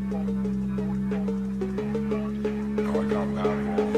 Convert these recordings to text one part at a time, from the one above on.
Oh, I got Powerball.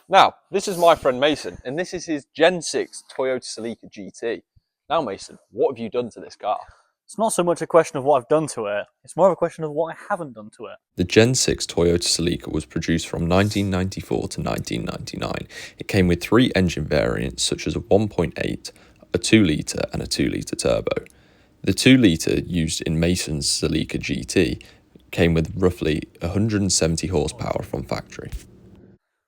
Now, this is my friend Mason, and this is his Gen 6 Toyota Celica GT. Now, Mason, what have you done to this car? It's not so much a question of what I've done to it, it's more of a question of what I haven't done to it. The Gen 6 Toyota Celica was produced from 1994 to 1999. It came with 3 engine variants such as a 1.8, a 2 litre and a 2 litre turbo. The 2 litre used in Mason's Celica GT came with roughly 170 horsepower from factory.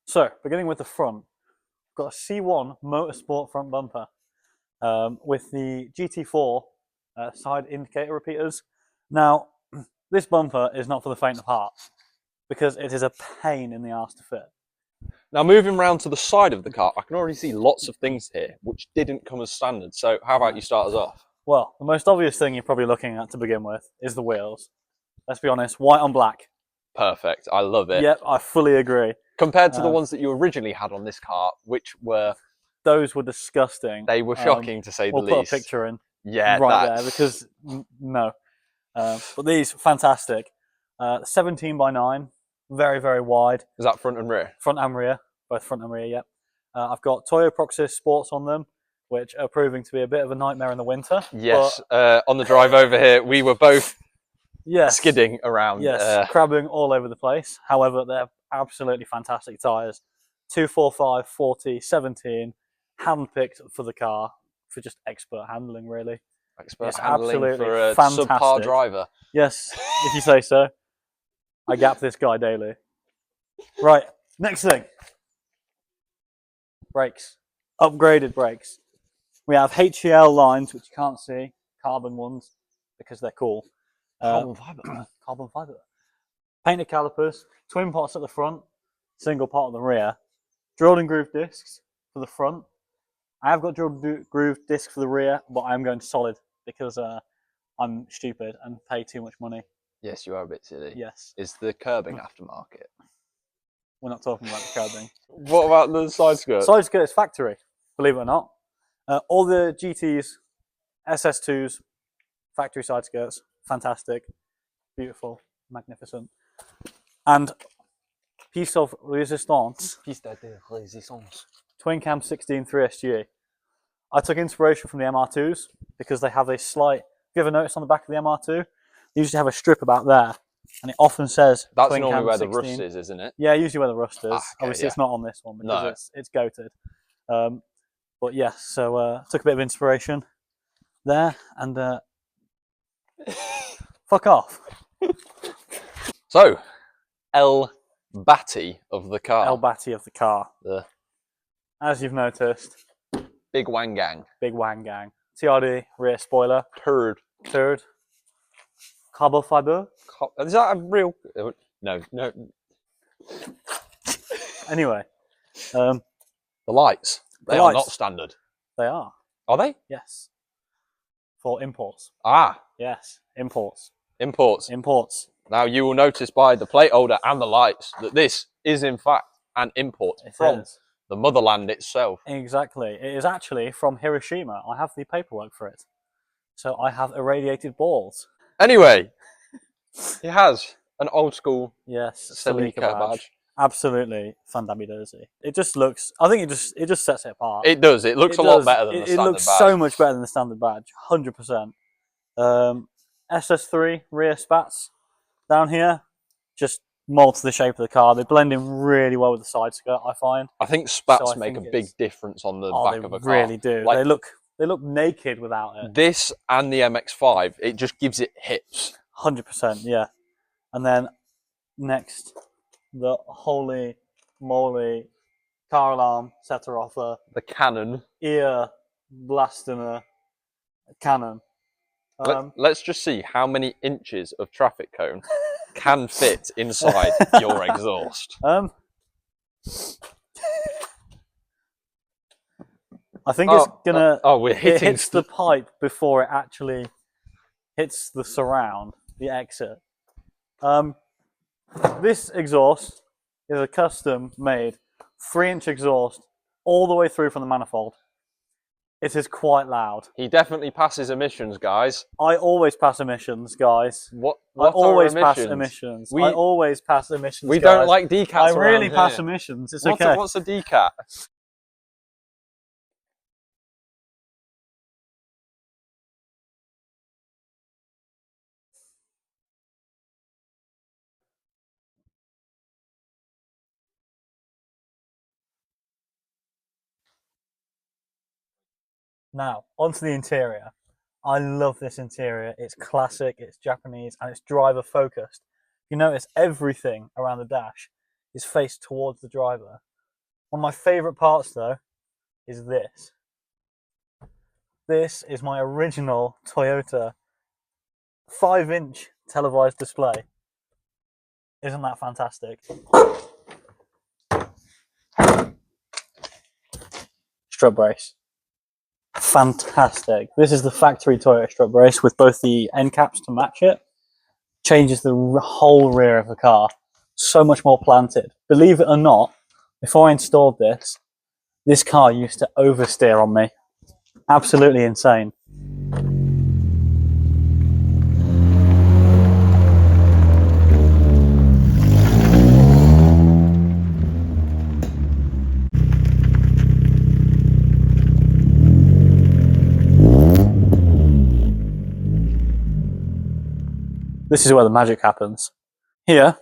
So, beginning with the front, we've got a C1 Motorsport front bumper with the GT4 side indicator repeaters. Now, this bumper is not for the faint of heart because it is a pain in the arse to fit. Now, moving round to the side of the car, I can already see lots of things here which didn't come as standard. So how about you start us off? Well, the most obvious thing you're probably looking at to begin with is the wheels. Let's be honest, white on black. Perfect, I love it. Yep, I fully agree. Compared to the ones that you originally had on this car, which were... Those were disgusting. They were shocking, to say the least. We'll put a picture in yeah, right there because, no. But these, fantastic. 17 by 9, very, very wide. Is that front and rear? Front and rear, both front and rear, yep. I've got Toyo Proxys Sports on them, which are proving to be a bit of a nightmare in the winter. Yes, on the drive over here, we were both skidding around. Yes, crabbing all over the place. However, they're absolutely fantastic tyres. 245, 40, 17, hand-picked for the car, for just expert handling, really. Expert handling for a fantastic subpar driver. Yes, if you say so. I gap this guy daily. Right, next thing. Brakes. Upgraded brakes. We have HEL lines, which you can't see, carbon ones, because they're cool. Carbon fibre. Carbon fibre. Painted calipers, twin pots at the front, single pot at the rear. Drilled and grooved discs for the front. I have got drilled and grooved disc for the rear, but I'm going solid because I'm stupid and pay too much money. Yes, you are a bit silly. Yes. Is the curbing aftermarket? We're not talking about the curbing. What about the side skirt? Side skirt is factory, believe it or not. All the GTs, SS2s, factory side skirts, fantastic, beautiful, magnificent. And piece of resistance. Piece de resistance. Twin cam 16 3SG. I took inspiration from the MR2s because they have a slight. Have you ever noticed on the back of the MR2? They usually have a strip about there, and it often says. That's twin normally cam where 16. the rust is, isn't it? Yeah, usually where the rust is. Okay, obviously, it's not on this one because it's goated. But yeah, so took a bit of inspiration there, and fuck off. So, El Batty of the car. El Batty of the car. The As you've noticed, big wang gang. big wang gang. TRD rear spoiler. Turd. Carbon fibre. Is that a real? No. Anyway, the lights. They are not standard. They are. Are they? Yes. For imports. Ah. Yes. Imports. Imports. Now you will notice by the plate holder and the lights that this is in fact an import from the motherland itself. Exactly. It is actually from Hiroshima. I have the paperwork for it. So I have irradiated balls. Anyway, it has an old school Celica badge. Absolutely fandabidozy. It just looks, I think it just sets it apart. It does. It looks a lot better than the standard badge. It looks so much better than the standard badge. 100%. SS3 rear spats down here just mold to the shape of the car. They blend in really well with the side skirt, I find. I think spats make a big difference on the back of a car. They really do. Like, they look naked without it. This and the MX-5, it just gives it hips. 100%, yeah. And then next, the holy moly car alarm setter offer. The cannon. Ear blaster Canon. Let's just see how many inches of traffic cone can fit inside your exhaust. I think it's gonna. We're hitting. It hits the pipe before it actually hits the surround, the exit. This exhaust is a custom-made 3-inch exhaust all the way through from the manifold. It is quite loud. He definitely passes emissions, guys. I always pass emissions, guys. What I always are pass emissions? emissions. I always pass emissions. We guys. don't like decats. I really around pass here. emissions. It's okay. What's a decat? Now, onto the interior. I love this interior. It's classic, it's Japanese, and it's driver focused. You notice everything around the dash is faced towards the driver. One of my favourite parts, though, is this. This is my original Toyota 5-inch televised display. Isn't that fantastic? Strut brace. Fantastic. This is the factory Toyota strut brace with both the end caps to match it. Changes the whole rear of the car. So much more planted. Believe it or not, before I installed this car used to oversteer on me. Absolutely insane. This is where the magic happens. Here,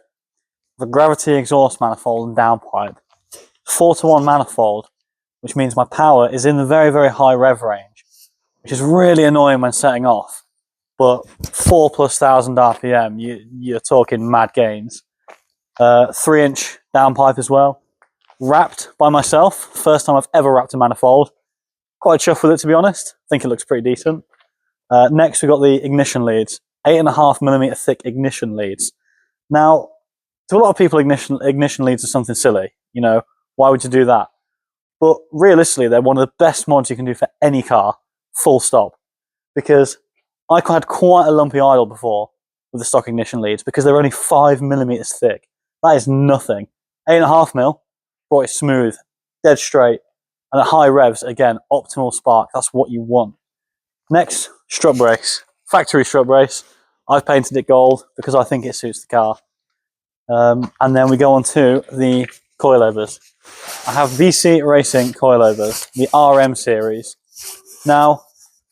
the gravity exhaust manifold and downpipe. 4-to-1 manifold, which means my power is in the very, very high rev range, which is really annoying when setting off. But 4,000+ RPM, you're talking mad gains. 3-inch downpipe as well. Wrapped by myself. First time I've ever wrapped a manifold. Quite chuffed with it, to be honest. I think it looks pretty decent. Next, we've got the ignition leads. 8.5mm thick ignition leads. Now, to a lot of people, ignition leads are something silly. You know, why would you do that? But realistically, they're one of the best mods you can do for any car, full stop. Because I had quite a lumpy idle before with the stock ignition leads because they're only 5mm thick. That is nothing. 8.5mm, brought it smooth, dead straight, and at high revs, again, optimal spark. That's what you want. Next, strut brace. Factory strut brace. I've painted it gold because I think it suits the car. And then we go on to the coilovers. I have VC Racing coilovers, the RM series. Now,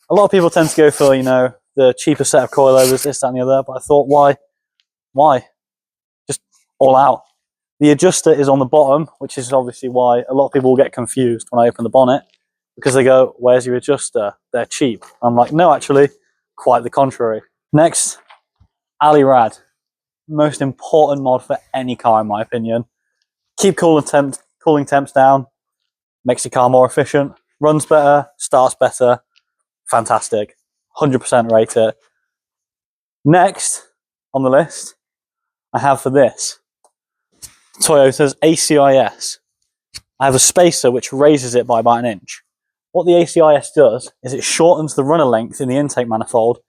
a lot of people tend to go for, you know, the cheaper set of coilovers, this, that, and the other, but I thought, why? Just all out. The adjuster is on the bottom, which is obviously why a lot of people will get confused when I open the bonnet, because they go, where's your adjuster? They're cheap. I'm like, no, actually, quite the contrary. Next, Ali Rad. Most important mod for any car, in my opinion. Keep cooling temps down, makes your car more efficient, runs better, starts better. Fantastic. 100% rate it. Next on the list, I have for this Toyota's ACIS. I have a spacer which raises it by about 1 inch. What the ACIS does is it shortens the runner length in the intake manifold,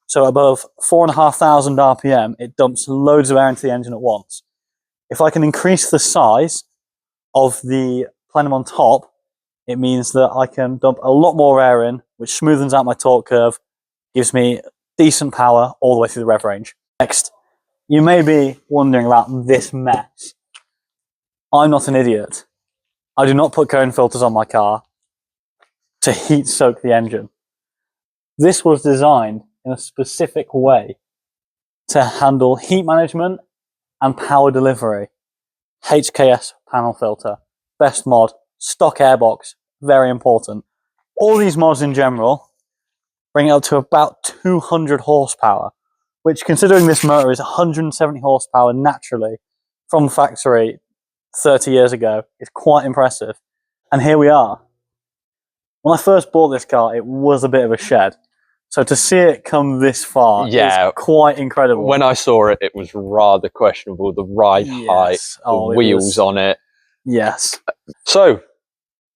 so above 4,500 RPM, it dumps loads of air into the engine at once. If I can increase the size of the plenum on top, it means that I can dump a lot more air in, which smoothens out my torque curve, gives me decent power all the way through the rev range. Next, you may be wondering about this mess. I'm not an idiot. I do not put cone filters on my car to heat soak the engine. This was designed in a specific way to handle heat management and power delivery. HKS panel filter, best mod, stock airbox, very important. All these mods in general bring it up to about 200 horsepower, which, considering this motor is 170 horsepower naturally from factory 30 years ago, is quite impressive. And here we are. When I first bought this car, it was a bit of a shed. So to see it come this far Yeah. is quite incredible. When I saw it, it was rather questionable. The ride height, the wheels on it. Yes. So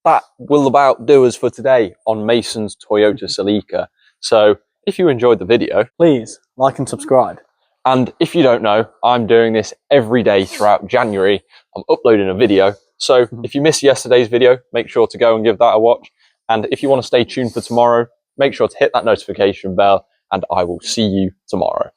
that will about do us for today on Mason's Toyota Celica. So if you enjoyed the video, please like and subscribe. And if you don't know, I'm doing this every day throughout January. I'm uploading a video. So if you missed yesterday's video, make sure to go and give that a watch. And if you want to stay tuned for tomorrow, make sure to hit that notification bell, and I will see you tomorrow.